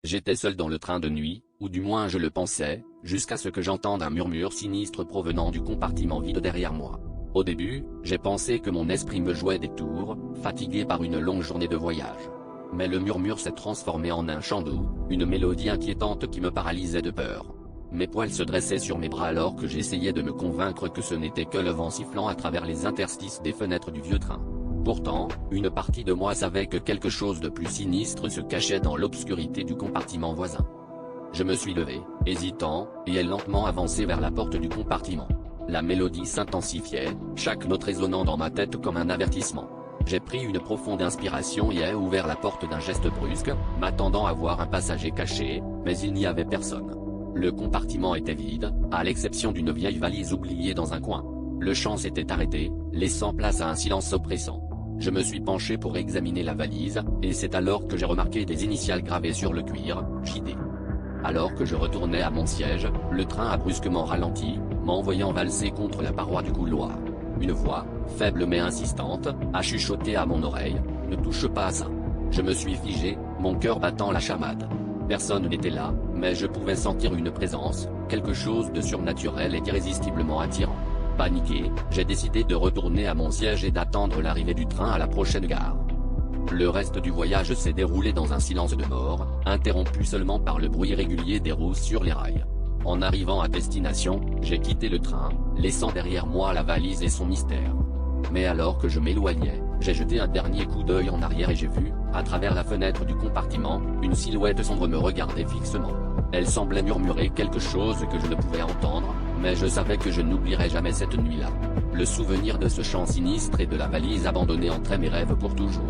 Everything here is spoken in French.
J'étais seul dans le train de nuit, ou du moins je le pensais, jusqu'à ce que j'entende un murmure sinistre provenant du compartiment vide derrière moi. Au début, j'ai pensé que mon esprit me jouait des tours, fatigué par une longue journée de voyage. Mais le murmure s'est transformé en un chant doux, une mélodie inquiétante qui me paralysait de peur. Mes poils se dressaient sur mes bras alors que j'essayais de me convaincre que ce n'était que le vent sifflant à travers les interstices des fenêtres du vieux train. Pourtant, une partie de moi savait que quelque chose de plus sinistre se cachait dans l'obscurité du compartiment voisin. Je me suis levé, hésitant, et ai lentement avancé vers la porte du compartiment. La mélodie s'intensifiait, chaque note résonnant dans ma tête comme un avertissement. J'ai pris une profonde inspiration et ai ouvert la porte d'un geste brusque, m'attendant à voir un passager caché, mais il n'y avait personne. Le compartiment était vide, à l'exception d'une vieille valise oubliée dans un coin. Le chant s'était arrêté, laissant place à un silence oppressant. Je me suis penché pour examiner la valise, et c'est alors que j'ai remarqué des initiales gravées sur le cuir, JD. Alors que je retournais à mon siège, le train a brusquement ralenti, m'envoyant valser contre la paroi du couloir. Une voix, faible mais insistante, a chuchoté à mon oreille, « Ne touche pas à ça ». Je me suis figé, mon cœur battant la chamade. Personne n'était là, mais je pouvais sentir une présence, quelque chose de surnaturel et d'irrésistiblement attirant. Paniqué, j'ai décidé de retourner à mon siège et d'attendre l'arrivée du train à la prochaine gare. Le reste du voyage s'est déroulé dans un silence de mort, interrompu seulement par le bruit régulier des roues sur les rails. En arrivant à destination, j'ai quitté le train, laissant derrière moi la valise et son mystère. Mais alors que je m'éloignais, j'ai jeté un dernier coup d'œil en arrière et j'ai vu, à travers la fenêtre du compartiment, une silhouette sombre me regarder fixement. Elle semblait murmurer quelque chose que je ne pouvais entendre, mais je savais que je n'oublierais jamais cette nuit-là. Le souvenir de ce chant sinistre et de la valise abandonnée entrait mes rêves pour toujours.